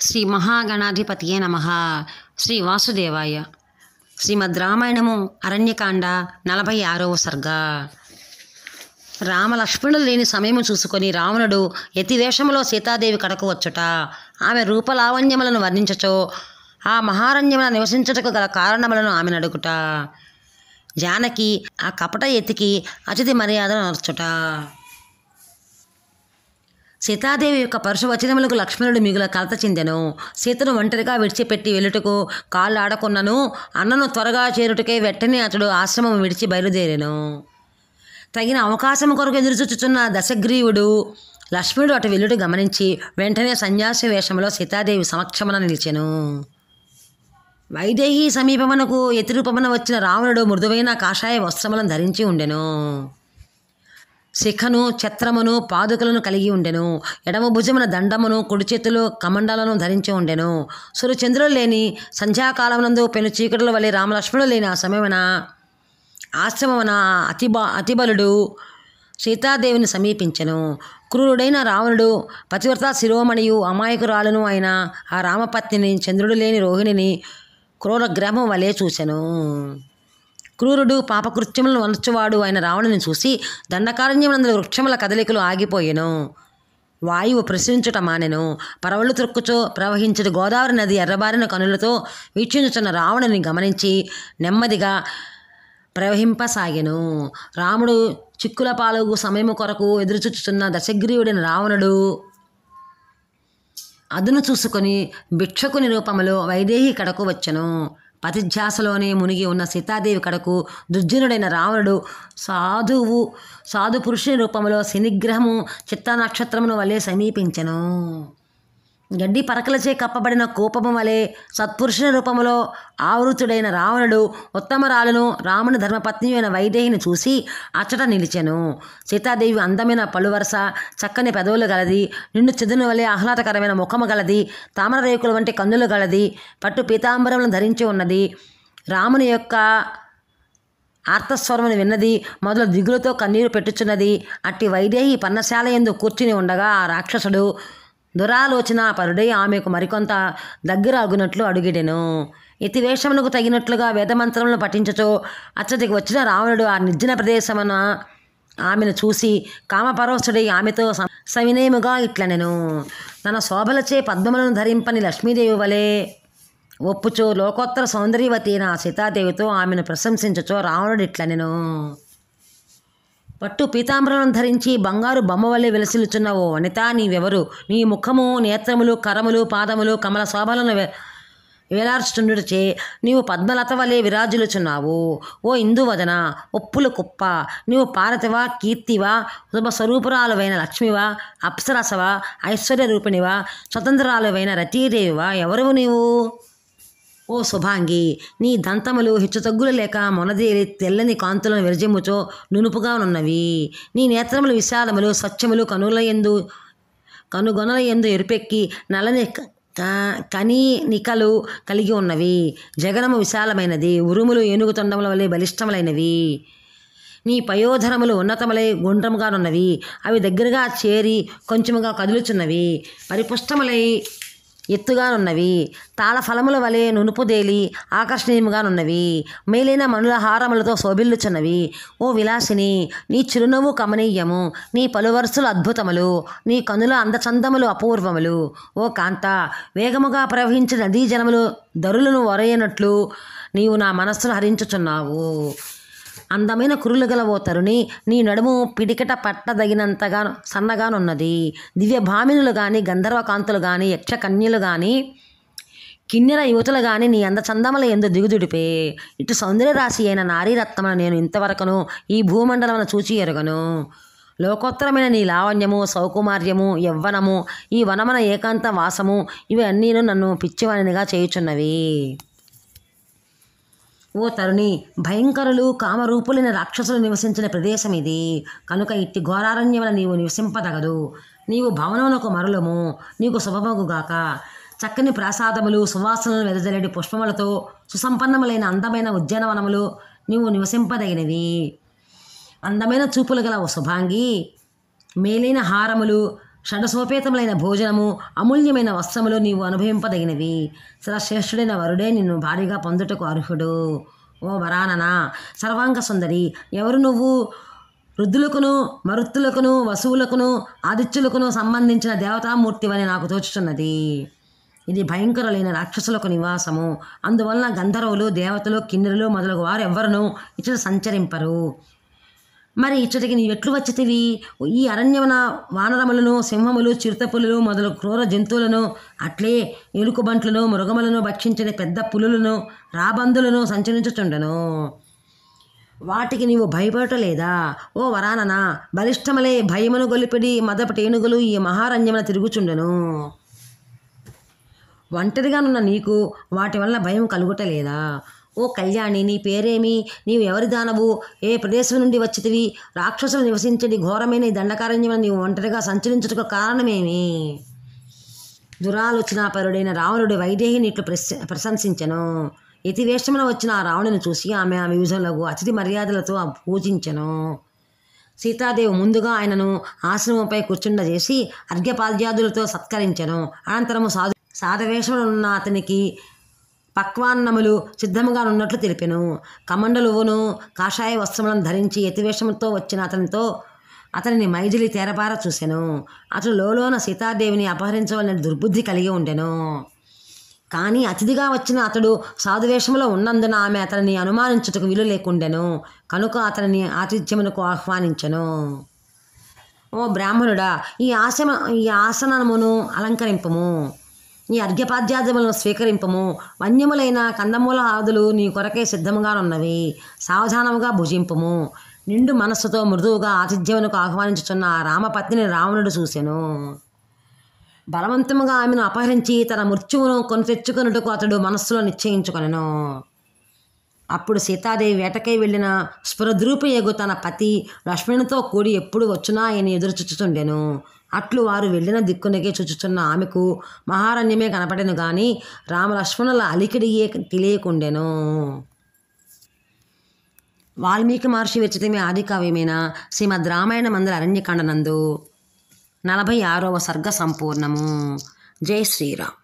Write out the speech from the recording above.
శ్రీ మహాగణాధిపతియే నమః. శ్రీ వాసుదేవాయ. శ్రీమద్ రామాయణము అరణ్యకాండ 46వ సర్గ. రామలక్ష్మణులు లేని సమయము చూసుకొని రావణుడు యతివేషములో సీతాదేవి కడకు వచ్చుట, ఆమె రూపలావణ్యములను వర్ణించచో ఆ మహారణ్యమున నివసించుటకు గల కారణములను ఆమెను అడుగుట, జానకి ఆ కపట యతికి అతిథి మర్యాదను నర్చుట. సీతాదేవి యొక్క పరుష వచనములకు లక్ష్మణుడు మిగుల కలత చెందెను. సీతను ఒంటరిగా విడిచిపెట్టి వెళ్ళుటకు కాళ్ళు ఆడకున్నను, అన్నను త్వరగా చేరుటకే వెంటనే అతడు ఆశ్రమం విడిచి బయలుదేరెను. తగిన అవకాశం కొరకు ఎదురుచూచుచున్న దశగ్రీవుడు లక్ష్మణుడు అటు వెళ్ళుట గమనించి వెంటనే సన్యాసి వేషంలో సీతాదేవి సమక్షమున నిలిచెను. వైదేహి సమీపమునకు యతిరూపమున వచ్చిన రావణుడు మృదువైన కాషాయ వస్త్రములను ధరించి ఉండెను. శిఖను, ఛత్రమును, పాదుకలను కలిగి ఉండెను. ఎడమ భుజమున దండమును, కుడి చేతులు కమండలను ధరించి ఉండెను. సూర్యచంద్రులు లేని సంధ్యాకాలమునందు పెను చీకటుల వలె రామలక్ష్మణులు లేని ఆ సమయమున ఆశ్రమమున అతిబలుడు సీతాదేవిని సమీపించెను. క్రూరుడైన రావణుడు పతివ్రత శిరోమణియు అమాయకురాలును అయిన ఆ రామపత్నిని, చంద్రుడు లేని రోహిణిని క్రూరగ్రహము వలె చూచెను. క్రూరుడు పాపకృత్యములను వనర్చువాడు అయిన రావణుని చూసి దండకారణ్యమునందు వృక్షముల కదలికలు ఆగిపోయెను. వాయువు ప్రసరించుట మానెను. పరవళ్ళు త్రొక్కుచో ప్రవహించుట గోదావరి నది ఎర్రబారిన కనులతో వీక్షించుచున్న రావణుని గమనించి నెమ్మదిగా ప్రవహింపసాగెను. రాముడు చిక్కుల పాలుగు సమయము కొరకు ఎదురుచూచుచున్న దశగ్రీవుడైన రావణుడు అదును చూసుకొని భిక్షకుని రూపములో వైదేహి కడకు వచ్చెను. పతిధ్యాసలోనే మునిగి ఉన్న సీతాదేవి కడకు దుర్జనుడైన రావణుడు సాధు పురుషుని రూపంలో శనిగ్రహము చిత్త నక్షత్రమును వలె సమీపించెను. గడ్డి పరకలచే కప్పబడిన కోపము వలె సత్పురుషుని రూపములో ఆవృతుడైన రావణుడు ఉత్తమరాలను రాముని ధర్మపత్ని అయిన వైదేహిని చూసి అచ్చట నిలిచెను. సీతాదేవి అందమైన పలువరస, చక్కని పెదవులు గలది, నిండు చెదును వలె ఆహ్లాదకరమైన ముఖము గలది, తామర రేకుల వంటి కన్నులు గలది, పట్టు పీతాంబరములను ధరించి ఉన్నది. రాముని యొక్క ఆర్తస్వరమును విన్నది మొదలు దిగులుతో కన్నీరు పెట్టుచున్నది. అట్టి వైదేహి పర్ణశాల యందు కూర్చుని ఉండగా ఆ రాక్షసుడు దురాలోచన పరుడై ఆమెకు మరికొంత దగ్గర అగునట్లు అడుగిడెను. యతివేషమునకు తగినట్లుగా వేదమంత్రములను పఠించుచో అచ్చటికి వచ్చిన రావణుడు ఆ నిర్జన ప్రదేశమున ఆమెను చూసి కామపరోసుడై ఆమెతో సవినేముగా ఇట్లనెను. తన శోభలచే పద్మములను ధరింపని లక్ష్మీదేవి వలె ఒప్పుచో లోకోత్తర సౌందర్యవతి అయిన సీతాదేవితో ఆమెను ప్రశంసించుచో రావణుడు ఇట్లనెను. పట్టు పీతాంబరం ధరించి బంగారు బొమ్మ వల్లే వెలసిల్లుచున్న ఓ వనిత, నీవెవరు? నీ ముఖము, నేత్రములు, కరములు, పాదములు కమల శోభలను వేలార్చుచుండుటచే నీవు పద్మలత వలె విరాజులుచున్నావు. ఓ ఇందువదన, ఒప్పుల కుప్ప, నీవు పార్వతివా, కీర్తివా, శుభస్వరూపురాలువైన లక్ష్మివా, అప్సరసవా, ఐశ్వర్య రూపిణివా, స్వతంత్రాలువైన రతీదేవివా? ఎవరువు నీవు? ఓ శుభాంగి, నీ దంతములు హెచ్చుతగ్గులు లేక మొనదేలి తెల్లని కాంతులను విరజిమ్ముచో నునుపుగానున్నవి. నీ నేత్రములు విశాలములు, స్వచ్ఛములు, కనుగొనల యందు ఎరుపెక్కి నల్లని కనీనికలు కలిగి ఉన్నవి. జగనము విశాలమైనది, ఉరుములు ఏనుగు తొండముల వలె బలిష్టములైనవి. నీ పయోధరములు ఉన్నతములై గుండ్రముగానున్నవి, అవి దగ్గరగా చేరి కొంచెముగా కదులుచున్నవి. పరిపుష్టములై ఎత్తుగానున్నవి, తాళఫలముల వలె నునుపుదేలి ఆకర్షణీయముగానున్నవి. మేలైన మణుల హారములతో శోభిల్లుచున్నవి. ఓ విలాసిని, నీ చిరునవ్వు కమనీయము, నీ పలువరుసలు అద్భుతములు, నీ కనుల అందచందములు అపూర్వములు. ఓ కాంత, వేగముగా ప్రవహించిన నదీ జలములు దరులను వరయనట్లు నీవు నా మనస్సును హరించుచున్నావు. అందమైన కురులు గల ఓ తరుణి, నీ నడుము పిడికట పట్టదగినంతగా సన్నగానున్నది. దివ్య భామినులు గాని, గంధర్వకాంతులు గాని, యక్షకన్యలు గాని, కిన్నెర యువతులు గాని నీ అందచందముల యందు దిగుదుడిపే. ఇటు సౌందర్య రాశి అయిన నారీరత్నమును నేను ఇంతవరకును ఈ భూమండలమును చూచి ఎరుగను. లోకోత్తరమైన నీ లావణ్యము, సౌకుమార్యము, యవ్వనము, ఈ వనమున ఏకాంత వాసము, ఇవి అన్నీను నన్ను పిచ్చివానినిగా చేయుచున్నవి. ఓ తరుణి, భయంకరులు కామరూపులైన రాక్షసులు నివసించిన ప్రదేశం ఇది. కనుక ఇట్టి ఘోరారణ్యమున నీవు నివసింపదగదు. నీవు భవనమునకు మరలుము, నీకు శుభమగుగాక. చక్కని ప్రాసాదములు, సువాసనలు వెదజల్లేటి పుష్పములతో సుసంపన్నములైన అందమైన ఉద్యానవనములు నీవు నివసింపదగినవి. అందమైన చూపులు గల ఓ శుభాంగి, మేలైన హారములు, షడ్సోపేతములైన భోజనము, అమూల్యమైన వస్త్రములు నీవు అనుభవింపదగినవి. శ్రేష్ఠుడైన వరుడే నిన్ను భారీగా పొందుటకు అర్హుడు. ఓ వరానన సర్వాంగ సుందరి, ఎవరు నువ్వు? రుద్రులకును, మరుత్తులకును, వసువులకును, ఆదిత్యులకును సంబంధించిన దేవతామూర్తివని నాకు తోచుచున్నది. ఇది భయంకరులైన రాక్షసులకు నివాసము. అందువలన గంధర్వులు, దేవతలు, కిన్నెరులు మొదలగు వారు ఎవ్వరునూ ఇచ్చట సంచరింపరు. మరి ఇచ్చటికి నీవెట్లు వచ్చితివి? ఈ అరణ్యమున వానరములను, సింహములు, చిరుతపులులు మొదలు క్రూర జంతువులను, అట్లే ఎలుకబంట్లను, మృగములను భక్షించిన పెద్ద పులులను, రాబందులను సంచరించుచుండెను. వాటికి నీవు భయపడలేదా? ఓ వరానన బలిష్టములే భయమును గొలిపిడి మదపటి ఏనుగులు ఈ మహారణ్యమున తిరుగుచుండెను. ఒంటరిగానున్న నీకు వాటి వల్ల భయం కలుగుటలేదా? ఓ కళ్యాణి, నీ పేరేమి? నీవు ఎవరి దానవు? ఏ ప్రదేశం నుండి వచ్చితివి? రాక్షసులు నివసించడి ఘోరమైన ఈ దండకారణ్యమున నీవు ఒంటరిగా సంచరించుటకు కారణమేమి? దురాలోచనాపరుడైన రావణుడు వైదేహిని ఇట్లు ప్రశంసించెను. యతివేషమున వచ్చిన ఆ రావణుని చూసి ఆమె ఆ వివిధులకు అతిథి మర్యాదలతో పూజించెను. సీతాదేవి ముందుగా ఆయనను ఆశ్రమంపై కూర్చుండజేసి అర్ఘ్యపాద్యాదులతో సత్కరించెను. అనంతరము సాధవేషమున ఉన్న అతనికి పక్వాన్నములు సిద్ధముగా ఉన్నట్లు తెలిపెను. కమండలువును కాషాయ వస్త్రములను ధరించి యతివేషముతో వచ్చిన అతనిని మైథిలి తేరపార చూసెను. అతడు లోలోన సీతాదేవిని అపహరించవలన దుర్బుద్ధి కలిగి ఉండెను. కానీ అతిథిగా వచ్చిన అతడు సాధువేషములో ఉన్నందున ఆమె అతనిని అనుమానించుటకు వీలు లేకుండెను. కనుక అతనిని ఆతిథ్యమునకు ఆహ్వానించెను. ఓ బ్రాహ్మణుడా, ఈ ఆసనమును అలంకరింపము, ఈ అర్ఘ్యపాద్యాదములను స్వీకరింపము. వన్యములైన కందమూల ఆదులు నీ కొరకే సిద్ధముగానున్నవి. సావధానముగా భుజింపము. నిండు మనస్సుతో మృదువుగా ఆతిథ్యమునకు ఆహ్వానించుచున్న ఆ రామపత్నిని రావణుడు చూసెను. బలవంతముగా ఆమెను అపహరించి తన మృత్యువును కొని తెచ్చుకొనుటకు అతడు మనస్సులో నిశ్చయించుకొనెను. అప్పుడు సీతాదేవి వేటకై వెళ్ళిన స్ఫురద్రూపయగు తన పతి లక్ష్మణునితో కూడి ఎప్పుడు వచ్చునా అని ఎదురుచుచుచుండెను. అట్లు వారు వెళ్ళిన దిక్కునకే చుచుచున్న ఆమెకు మహారణ్యమే కనపడెను గాని రామలక్ష్మణుల అలికిడియే తెలియకుండెను. వాల్మీకి మహర్షి విరచితమే ఆది కావ్యమైన శ్రీమద్ రామాయణ మందల అరణ్యకాండనందు 46వ సర్గ సంపూర్ణము. జై శ్రీరామ్.